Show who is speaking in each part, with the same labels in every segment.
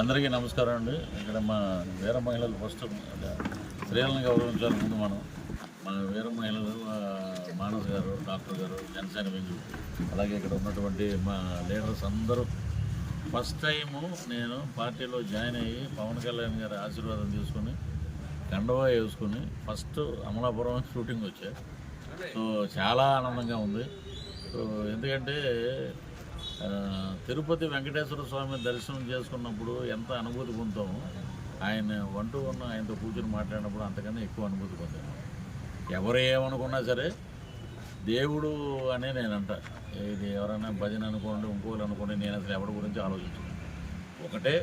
Speaker 1: అందరికీ నమస్కారం అండి. ఇక్కడ మా వీర మహిళలు ఫస్ట్ స్త్రీలను గౌరవించాలి. ముందు మన వీర మహిళలు మానస్ గారు, డాక్టర్ గారు, జనసేన వింగు, అలాగే ఇక్కడ ఉన్నటువంటి మా లీడర్స్ అందరూ ఫస్ట్ టైము నేను పార్టీలో జాయిన్ అయ్యి పవన్ కళ్యాణ్ గారి ఆశీర్వాదం తీసుకుని కండవా వేసుకుని ఫస్ట్ అమలాపురం షూటింగ్ వచ్చా. సో చాలా ఆనందంగా ఉంది. సో ఎందుకంటే తిరుపతి వెంకటేశ్వర స్వామి దర్శనం చేసుకున్నప్పుడు ఎంత అనుభూతి పొందుతామో ఆయన ఆయనతో కూర్చొని మాట్లాడినప్పుడు అంతకన్నా ఎక్కువ అనుభూతి పొందాను. ఎవరు ఏమనుకున్నా సరే దేవుడు అనే నేనంట. ఇది ఎవరైనా భజన అనుకోండి, ఇంకోళ్ళు అనుకోండి, నేను అసలు ఎవరి గురించి ఆలోచించను. ఒకటే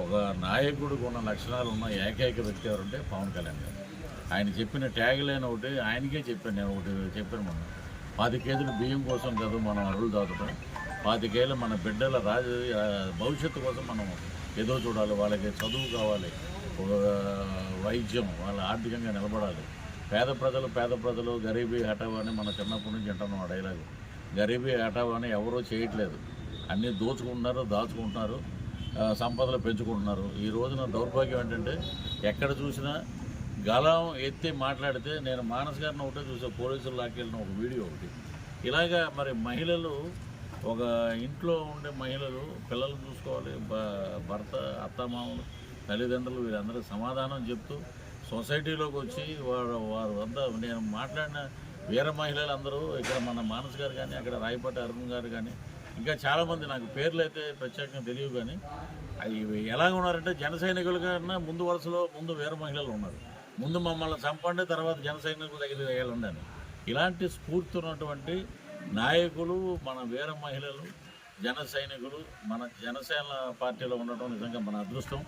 Speaker 1: ఒక నాయకుడికి ఉన్న లక్షణాలు ఉన్న ఏకైక వ్యక్తి ఎవరంటే పవన్ కళ్యాణ్ గారు. ఆయన చెప్పిన ట్యాగ్ లైన్ ఒకటి ఆయనకే చెప్పాను. నేను ఒకటి చెప్పాను, మనం 10 కేజీలు బియ్యం కోసం కాదు మనం అరువులు దాటడం, 25 ఏళ్ళ మన బిడ్డల భవిష్యత్తు కోసం మనం ఏదో చూడాలి. వాళ్ళకి చదువు కావాలి, ఒక వైద్యం, వాళ్ళు ఆర్థికంగా నిలబడాలి. పేద ప్రజలు గరీబీ హఠావో అని మన చిన్నప్పటి నుంచి అంటున్నాం ఆ డైలాగు. గరీబీ హఠావో అని ఎవరూ చేయట్లేదు. అన్నీ దాచుకుంటున్నారు, సంపదలు పెంచుకుంటున్నారు. ఈ రోజున దౌర్భాగ్యం ఏంటంటే ఎక్కడ చూసినా గలం ఎత్తి మాట్లాడితే, నేను మానస్ గారిని ఒకటే చూసా, పోలీసులు లాక్కెళ్ళిన ఒక వీడియో ఒకటి. ఇలాగా మరి మహిళలు, ఒక ఇంట్లో ఉండే మహిళలు పిల్లలు చూసుకోవాలి, భర్త, అత్తమామలు, తల్లిదండ్రులు, వీరందరూ సమాధానం చెప్తూ సొసైటీలోకి వచ్చి వారు అంతా, నేను మాట్లాడిన వీర మహిళలు అందరూ ఇక్కడ మన మానస్ గారు కానీ, అక్కడ రాయపాటి అరుణ్ గారు కానీ, ఇంకా చాలామంది నాకు పేర్లు అయితే ప్రత్యేకంగా తెలియవు కానీ అవి ఎలా ఉన్నారంటే జన సైనికుల కన్నా ముందు వరుసలో ముందు వీర మహిళలు ఉన్నారు. ముందు మమ్మల్ని చంపండి, తర్వాత జన సైనికుల దగ్గర వేయాలండి. ఇలాంటి స్ఫూర్తి ఉన్నటువంటి నాయకులు మన వీర మహిళలు, జన సైనికులు మన జనసేన పార్టీలో ఉండటం నిజంగా మన అదృష్టం.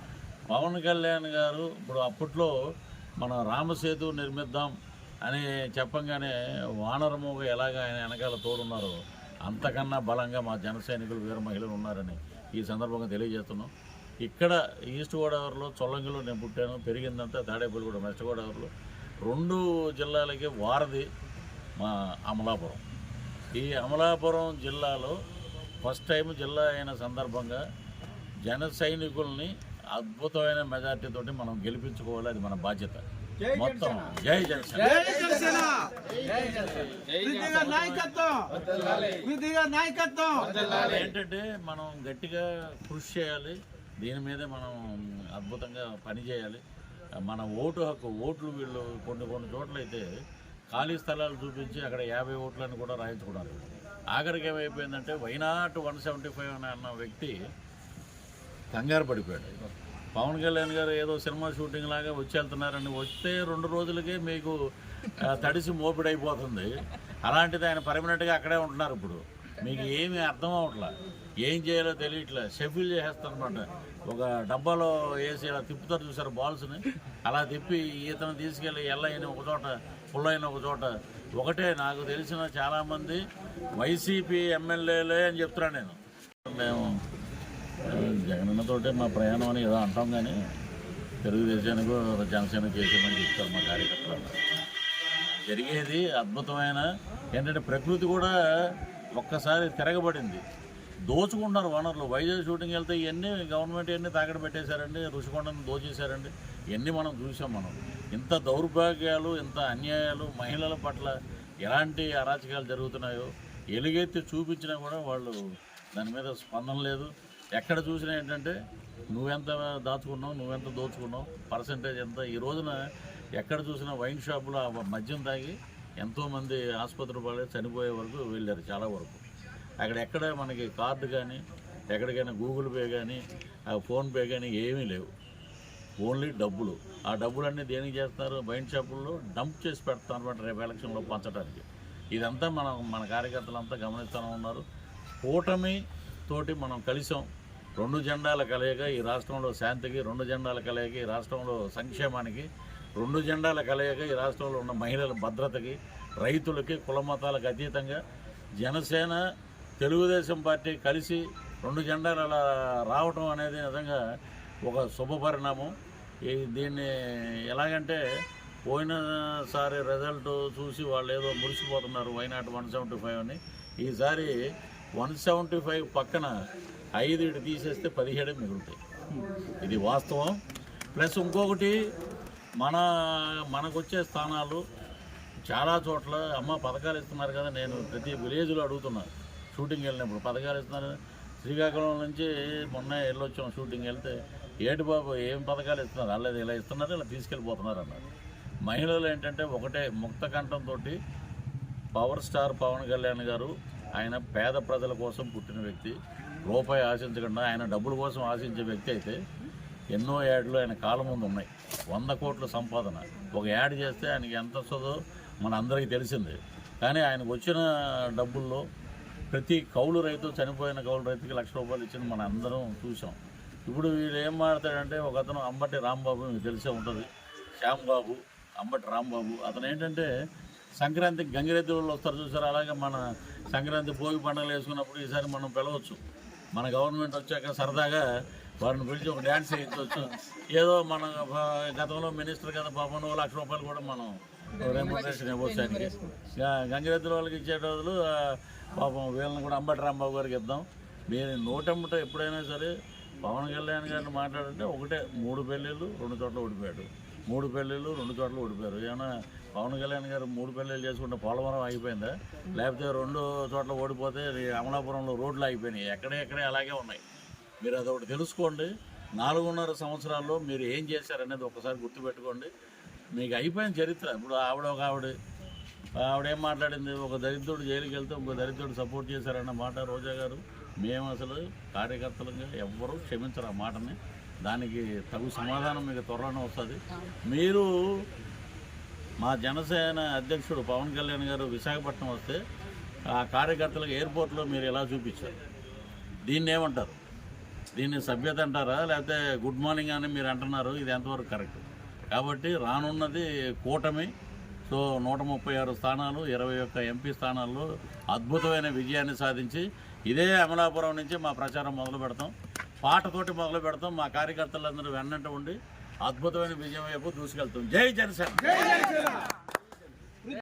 Speaker 1: పవన్ కళ్యాణ్ గారు ఇప్పుడు అప్పట్లో మన రామసేతు నిర్మిద్దాం అని చెప్పంగానే వానరమూగ ఎలాగ ఆయన వెనకాల తోడున్నారో అంతకన్నా బలంగా మా జన సైనికులు, వీర మహిళలు ఉన్నారని ఈ సందర్భంగా తెలియజేస్తున్నాం. ఇక్కడ ఈస్ట్ గోదావరిలో చొల్లంగిలో నేను పుట్టాను, పెరిగిందంతా తాడేపల్లిగూడెం వెస్ట్ గోదావరిలో. 2 జిల్లాలకి వారధి మా అమలాపురం. ఈ అమలాపురం జిల్లాలో ఫస్ట్ టైం జిల్లా అయిన సందర్భంగా జన సైనికుల్ని అద్భుతమైన మెజార్టీతోటి మనం గెలిపించుకోవాలి. అది మన బాధ్యత. మొత్తం జై జనసేన. ఏంటంటే మనం గట్టిగా కృషి చేయాలి. దీని మీదే మనం అద్భుతంగా పనిచేయాలి. మన ఓటు హక్కు, ఓట్లు వీళ్ళు కొన్ని చోట్ల అయితే ఖాళీ స్థలాలు చూపించి అక్కడ 50 ఓట్లను కూడా రాయించుకున్నారు. ఆఖరికి ఏమైపోయిందంటే వైనాట్ 175 అన్న వ్యక్తి కంగారు పడిపోయాడు. పవన్ కళ్యాణ్ గారు ఏదో సినిమా షూటింగ్ లాగా వెళ్తున్నారని వస్తే 2 రోజులకే మీకు తడిసి మోపిడైపోతుంది. అలాంటిది ఆయన పర్మనెంట్గా అక్కడే ఉంటున్నారు. ఇప్పుడు మీకు ఏమీ అర్థం అవ్వట్లా, ఏం చేయాలో తెలియట్లే. షెఫిల్ చేసేస్తారనమాట. ఒక డబ్బాలో వేసి ఇలా తిప్పుతారు చూసారు బాల్స్ని, అలా తిప్పి ఈతను తీసుకెళ్ళి ఎల్లయిన ఒక చోట, పుల్లైన ఒక చోట. ఒకటే నాకు తెలిసిన చాలామంది వైసీపీ ఎమ్మెల్యేలే అని చెప్తున్నాను నేను. మేము జగనన్నతోటే మా ప్రయాణం అని ఏదో అంటాం కానీ తెలుగుదేశానికి జనసేన చేసామని చెప్తారు మా కార్యకర్తలు. జరిగేది అద్భుతమైన ఏంటంటే ప్రకృతి కూడా ఒక్కసారి తిరగబడింది. దోచుకుంటున్నారు వనరులు. వైజాగ్ షూటింగ్ వెళ్తే ఇవన్నీ గవర్నమెంట్ ఇవన్నీ తాకడ పెట్టేశారండి, ఋషికొండను దోచేశారండి. ఇవన్నీ మనం చూసాం. ఇంత దౌర్భాగ్యాలు, ఇంత అన్యాయాలు, మహిళల పట్ల ఎలాంటి అరాచకాలు జరుగుతున్నాయో ఎలుగెత్తి చూపించినా కూడా వాళ్ళు దాని మీద స్పందన లేదు. ఎక్కడ చూసినా ఏంటంటే నువ్వెంత దాచుకున్నావు, నువ్వెంత దోచుకున్నావు, పర్సంటేజ్ ఎంత. ఈ రోజున ఎక్కడ చూసినా వైన్ షాపులో మద్యం తాగి ఎంతోమంది ఆసుపత్రి పాలే చనిపోయే వరకు వెళ్ళారు. చాలా వరకు ఎక్కడ మనకి కార్డు కానీ, ఎక్కడికైనా గూగుల్ పే కానీ, ఫోన్పే కానీ ఏమీ లేవు. ఓన్లీ డబ్బులు. ఆ డబ్బులన్నీ దేనికి చేస్తారు? వైన్ షాపుల్లో డంప్ చేసి పెడతారు అనమాట, రేపు ఎలక్షన్లో పంచడానికి. ఇదంతా మన కార్యకర్తలంతా గమనిస్తూ ఉన్నారు. కూటమి తోటి మనం కలిసాం. 2 జెండాల కలయిక ఈ రాష్ట్రంలో శాంతికి, 2 జెండాల కలయిక ఈ రాష్ట్రంలో సంక్షేమానికి, 2 జెండాల కలయిక ఈ రాష్ట్రంలో ఉన్న మహిళల భద్రతకి, రైతులకి, కుల మతాలకు అతీతంగా జనసేన, తెలుగుదేశం పార్టీ కలిసి 2 జెండాలు అలా రావటం అనేది నిజంగా ఒక శుభ పరిణామం. దీన్ని ఎలాగంటే పోయినసారి రిజల్ట్ చూసి వాళ్ళు ఏదో మురిసిపోతున్నారు వైనాట్ 175 అని. ఈసారి 175 పక్కన 5 ఇటు తీసేస్తే 17 మిగులుతాయి. ఇది వాస్తవం. ప్లస్ ఇంకొకటి మనకు వచ్చే స్థానాలు చాలా చోట్ల అమ్మ పథకాలు ఇస్తున్నారు కదా. నేను ప్రతి విలేజ్లో అడుగుతున్నాను షూటింగ్ వెళ్ళినప్పుడు, పథకాలు ఇస్తున్నారు. శ్రీకాకుళం నుంచి మొన్న వెళ్ళొచ్చాం షూటింగ్ వెళ్తే, ఏటి బాబు ఏం పథకాలు ఇస్తున్నారు, అల్లది ఇలా ఇస్తున్నారు, ఇలా తీసుకెళ్ళిపోతున్నారు అన్నారు. మహిళలు ఏంటంటే ఒకటే ముక్త కంఠంతో పవర్ స్టార్ పవన్ కళ్యాణ్ గారు ఆయన పేద ప్రజల కోసం పుట్టిన వ్యక్తి, రూపాయి ఆశించకుండా ఆయన డబ్బుల కోసం ఆశించే వ్యక్తి అయితే ఎన్నో యాడ్లు ఆయన కాలం ముందు ఉన్నాయి. 100 కోట్ల సంపాదన. ఒక యాడ్ చేస్తే ఆయనకి ఎంత వస్తుందో మన అందరికీ తెలిసింది. కానీ ఆయనకు వచ్చిన డబ్బుల్లో ప్రతి కౌలు రైతు, చనిపోయిన కౌలు రైతుకి ₹1,00,000 ఇచ్చింది మన అందరం చూసాం. ఇప్పుడు వీళ్ళు ఏం మాట్లాడాడంటే, ఒక అతను అంబటి రాంబాబు, మీకు తెలిసే ఉంటుంది, శ్యాంబాబు, అంబటి రాంబాబు. అతను ఏంటంటే సంక్రాంతికి గంగిరెద్దు వాళ్ళు వస్తారు చూసారు, అలాగే మన సంక్రాంతి భోగి పండుగలు వేసుకున్నప్పుడు ఈసారి మనం పిలవచ్చు. మన గవర్నమెంట్ వచ్చాక సరదాగా వారిని పిలిచి ఒక డ్యాన్స్ వేయించవచ్చు. ఏదో మన గతంలో మినిస్టర్ కదా పాపం, ₹1,00,000 కూడా మనం రెమ్యునరేషన్ ఇవ్వచ్చు ఆయనకి. గంగిరెద్దుల వాళ్ళకి ఇచ్చే రోజులు పాపం వీళ్ళని కూడా అంబటి రాంబాబు గారికి ఇద్దాం. మీరు నోటెమ్మట ఎప్పుడైనా సరే పవన్ కళ్యాణ్ గారిని మాట్లాడంటే ఒకటే, 3 పెళ్ళిళ్ళు 2 చోట్ల ఓడిపోయాడు, 3 పెళ్ళిళ్ళు 2 చోట్ల ఓడిపోయారు. ఏమైనా పవన్ కళ్యాణ్ గారు 3 పెళ్ళిళ్ళు చేసుకుంటే పోలవరం అయిపోయిందా? లేకపోతే 2 చోట్ల ఓడిపోతే అమలాపురంలో రోడ్లు అయిపోయినాయి. ఎక్కడే అలాగే ఉన్నాయి. మీరు అదొకటి తెలుసుకోండి. 4.5 సంవత్సరాల్లో మీరు ఏం చేశారనేది ఒకసారి గుర్తుపెట్టుకోండి. మీకు అయిపోయిన చరిత్ర. ఇప్పుడు ఆవిడేం మాట్లాడింది, ఒక దరిద్రుడు జైలుకి వెళ్తే ఇంకో దరిద్రుడు సపోర్ట్ చేశారన్న మాట రోజా గారు. మేము అసలు కార్యకర్తలుగా ఎవ్వరూ క్షమించరు ఆ మాటని. దానికి తగు సమాధానం మీకు త్వరలోనే వస్తుంది. మీరు మా జనసేన అధ్యక్షుడు పవన్ కళ్యాణ్ గారు విశాఖపట్నం వస్తే ఆ కార్యకర్తలకు ఎయిర్పోర్ట్లో మీరు ఎలా చూపించారు? దీన్ని ఏమంటారు? దీన్ని సభ్యత అంటారా, లేకపోతే గుడ్ మార్నింగ్ అని మీరు అంటున్నారు? ఇది ఎంతవరకు కరెక్ట్? కాబట్టి రానున్నది కూటమి. సో 136 స్థానాలు, 21 ఎంపీ స్థానాల్లో అద్భుతమైన విజయాన్ని సాధించి ఇదే అమలాపురం నుంచి మా ప్రచారం మొదలు పెడతాం. పాటతోటి మొదలు పెడతాం. మా కార్యకర్తలందరూ వెన్నంట ఉండి అద్భుతమైన విజయం వైపు దూసుకెళ్తాం. జై జనసేన.